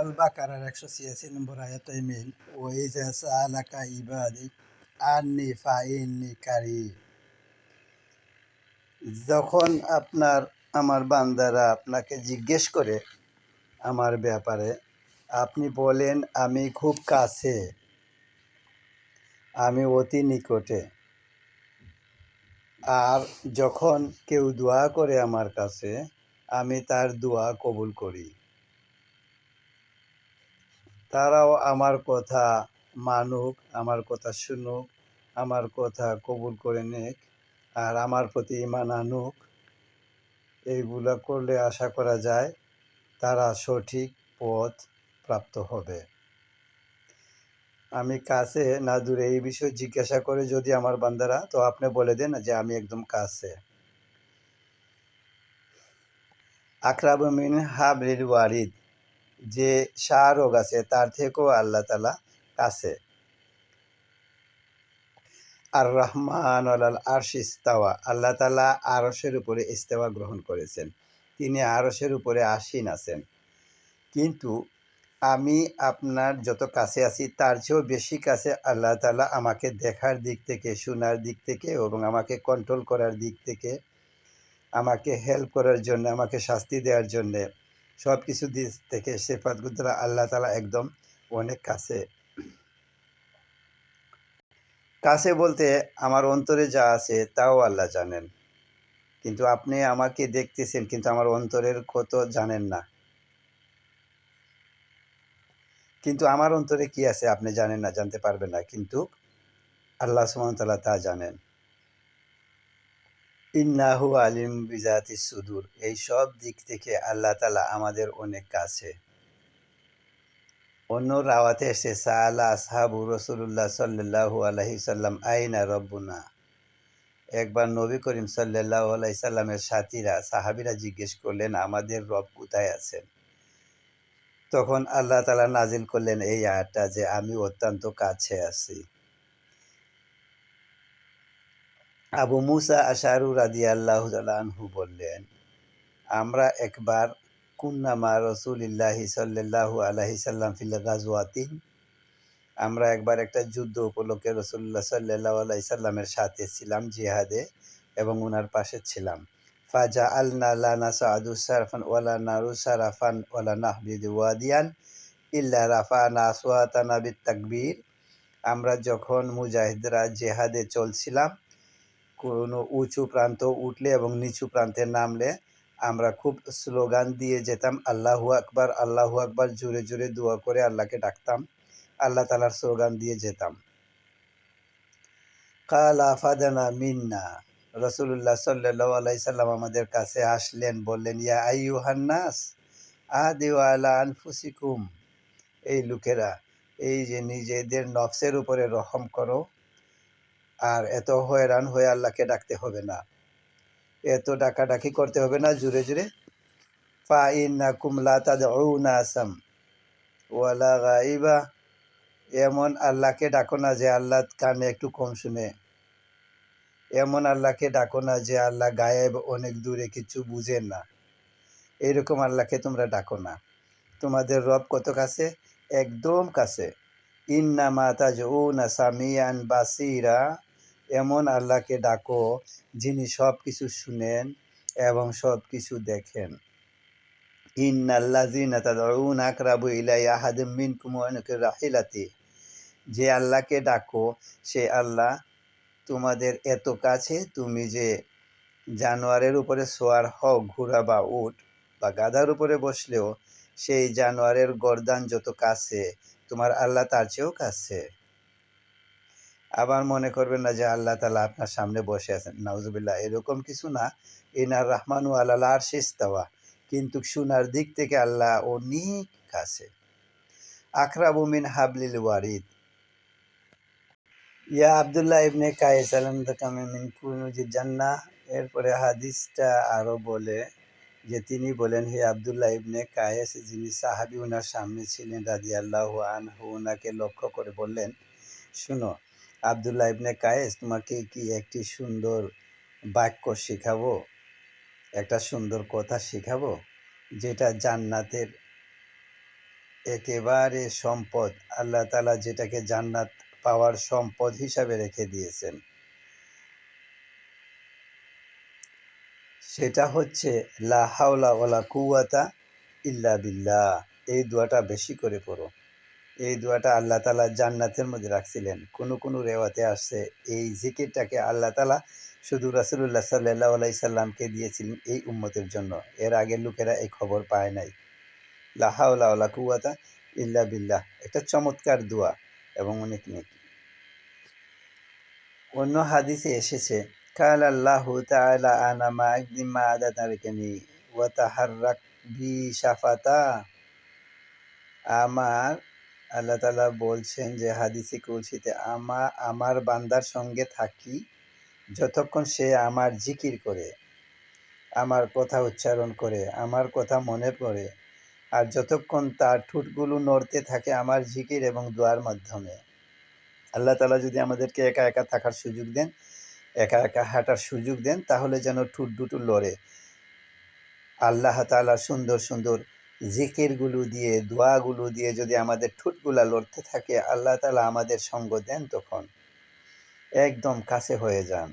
আল বাকারার 186 নম্বর আয়াতে মিল ওয়াইজা সালাকা ইবাদি আন্নি ফাইন্নি কারি। যখন আমার বান্দারা আপনাকে জিজ্ঞেস করে আমার ব্যাপারে, আপনি বলেন আমি খুব কাছে, আমি অতি নিকটে। আর যখন কেউ দোয়া করে আমার কাছে, আমি তার দোয়া কবুল করি। তারাও আমার কথা মানুক, আমার কথা শুনুক, আমার কথা কবুল করে নিক, আর আমার প্রতি ঈমান আনুক। এইগুলো করলে আশা করা যায় তারা সঠিক পথ প্রাপ্ত হবে। আমি কাছে না দূরে এই বিষয়ে জিজ্ঞাসা করে যদি আমার বান্দারা, তো আপনি বলে দেন যে আমি একদম কাছে। আকরাবু মিন হাবলিল ওয়ারিদ, যে শাহরোগ আছে তার থেকেও আল্লাহ তাআলা কাছে। আর রহমান আলাল আরশ ইস্তাওয়া, আল্লাহ তাআলা আরশের উপরে ইস্তেওয়া গ্রহণ করেছেন, তিনি আরশের উপরে আসীন আছেন। কিন্তু আমি আপনার যত কাছে আছি তার চেয়েও বেশি কাছে আল্লাহ তাআলা আমাকে দেখার দিক থেকে, শোনার দিক থেকে এবং আমাকে কন্ট্রোল করার দিক থেকে, আমাকে হেল্প করার জন্য, আমাকে শাস্তি দেওয়ার জন্যে, সব কিছু দিক থেকে সিফাতগুলো দ্বারা আল্লাহ তাআলা একদম অনেক কাছে। কাছে বলতে আমার অন্তরে যা আছে তাও আল্লাহ জানেন, কিন্তু আপনি আমাকে দেখতেছেন কিন্তু আমার অন্তরের কত জানেন না। কিন্তু আমার অন্তরে কি আছে আপনি জানেন না, জানতে পারবেন না, কিন্তু আল্লাহ সুবহানাহু ওয়া তাআলা তা জানেন। ইন্নাহু আলিম বিজাতিস সুদূর, এই সব দিক থেকে আল্লাহ তাআলা আমাদের অনেক কাছে। অন্য রাওয়াতে এসে সাআলা আসহাবু রাসূলুল্লাহ সাল্লাল্লাহু আলাইহি সাল্লাম আইনা রব্বুনা, একবার নবী করিম সাল্লাল্লাহু আলাইহি সাল্লামের সাথীরা, সাহাবীরা জিজ্ঞেস করলেন আমাদের রব কোথায় আছেন? তখন আল্লাহ তাআলা নাজিল করলেন এই আয়াতটা যে আমি অত্যন্ত কাছে আছি। আবু মুসা আশআরী রাদিয়াল্লাহু তাআলা আনহু বললেন, আমরা একবার কুন্না মা রাসূলিল্লাহি সাল্লাল্লাহু আলাইহি সাল্লাম ফিল গাজওয়াতিন, আমরা একবার একটা যুদ্ধ উপলক্ষে রাসূলুল্লাহ সাল্লাল্লাহু আলাইহি সাল্লামের সাথে ছিলাম জিহাদে, এবং ওনার পাশে ছিলাম। ফাজাআলনা লা নাসআদু সারফান ওয়ালা নারু সারাফান ওয়ালা নাহবিদু ওয়াদিয়ান ইল্লা রাফা'না আসওয়াতানা বিত-তাকবীর, আমরা যখন মুজাহিদরা জিহাদে চলছিলাম, কোনো উঁচু প্রান্ত উঠলে এবং নিচু প্রান্তে নামলে আমরা খুব স্লোগান দিয়ে যেতাম, আল্লাহু আকবার, আল্লাহু আকবার, জোরে জোরে দোয়া করে আল্লাহকে ডাকতাম, আল্লাহ তাআলার স্লোগান দিয়ে যেতাম। কালা ফাদানা মিন্না, রাসূলুল্লাহ সাল্লাল্লাহু আলাইহি সাল্লাম আমাদের কাছে আসলেন, বললেন ইয়া আইয়ুহান নাস আদিউ আলা আনফুসিকুম, এই লোকেরা, এই যে নিজেদের নফসের উপরে রহম করো, আর এত হয়রান হয়ে আল্লাহকে ডাকতে হবে না, এত ডাকাডাকি করতে হবে না জোরে জোরে। ফা ইন্নাকুম লা তাদউনা আসাম ওয়ালা গাইবা, এমন আল্লাহকে ডাকো না যে আল্লাহ কানে একটু কম শুনে, এমন আল্লাহকে ডাকো না যে আল্লাহ গায়েব, অনেক দূরে, কিছু বুঝেন না, এইরকম আল্লাহকে তোমরা ডাকো না। তোমাদের রব কত কাছে? একদম কাছে। ইন্নামা তাজউনা সামিয়ান বাসিরা, এমন আল্লাহকে ডাকো যিনি সব কিছু শুনেন এবং সব কিছু দেখেন। ইন্নাল্লাযিনা তাদউনা আকরাবু ইলাইহি আহাদিম মিনকুম ওয়া আনকা রাহিলাতি, যে আল্লাহকে ডাকো সে আল্লাহ তোমাদের এত কাছে, তুমি যে জানোয়ারের উপরে সোয়ার হও, ঘোড়া বা উট বা গাধার উপরে বসলেও সেই জানোয়ারের গর্দান যত কাছে, তোমার আল্লাহ তার চেয়েও কাছে। আবার মনে করবেন না যে আল্লাহ তাআলা আপনার সামনে বসে আছেন, নাউজুবিল্লাহ, এরকম কিছু না। ইনার রহমানু আলাল আরশি ইস্তাওয়া, কিন্তু শোনার দিক থেকে আল্লাহ অনেক কাছে। আকরাবু মিন হাবলিল ওয়ারিদ, ইয়া আব্দুল্লাহ ইবনে কায়েস আলামদাকামে মিন কুনুজিল জান্নাহ। এরপরে হাদিসটা আরও বলে যে তিনি বলেন, হে আব্দুল্লাহ ইবনে কায়েস, যিনি সাহাবী ওনার সামনে ছিলেন রাদিয়াল্লাহু আনহু, ওনাকে লক্ষ্য করে বললেন, শুনো আব্দুল্লাহ ইবনে কায়েস, তোমাকে কি একটি সুন্দর বাক্য শেখাবো, একটা সুন্দর কথা শেখাবো, যেটা জান্নাতের একেবারে সম্পদ, আল্লাহ তাআলা যেটাকে জান্নাত পাওয়ার সম্পদ হিসাবে রেখে দিয়েছেন, সেটা হচ্ছে লা হাওলা ওয়ালা কুওয়াতা ইল্লা বিল্লাহ। এই দোয়াটা বেশি করে পড়ো। এই দোয়াটা আল্লাহ তাআলা জান্নাতের মধ্যে রাখছিলেন। কোনো রেওয়াতে আসছে এই জিকিরটাকে আল্লাহ তাআলা শুধু রাসূলুল্লাহ সাল্লাল্লাহু আলাইহি সাল্লামকে দিয়েছিলেন এই উম্মতের জন্য। এর আগের লোকেরা এই খবর পায় নাই। লা হাওলা ওয়ালা কুওয়াতা ইল্লা বিল্লাহ। একটা চমৎকার দোয়া এবং অনেক নেকি। অন্য হাদিসে এসেছে কাল আল্লাহু তাআলা আনা মা আদাতারকানি ওয়া তাহাররাক বি শাফাতা। আমার আল্লাহ তাআলা বলছেন যে হাদিসে কুদসিতে আমার বান্দার সঙ্গে থাকি যতক্ষণ সে আমার জিকির করে, আমার কথা উচ্চারণ করে, আমার কথা মনে পড়ে, আর যতক্ষণ তার ঠোঁটগুলো নড়তে থাকে আমার জিকির এবং দোয়ার মাধ্যমে। আল্লাহ তাআলা যদি আমাদেরকে একা একা থাকার সুযোগ দেন, একা একা হাঁটার সুযোগ দেন, তাহলে যেন ঠোঁট দুটো লড়ে। আল্লাহ তাআলার সুন্দর সুন্দর জিকিরগুলো দিয়ে, দোয়াগুলো দিয়ে যদি আমাদের ঠোঁটগুলা লড়তে থাকে, আল্লাহ তাআলা আমাদের সঙ্গ দেন, তখন একদম কাছে হয়ে যান।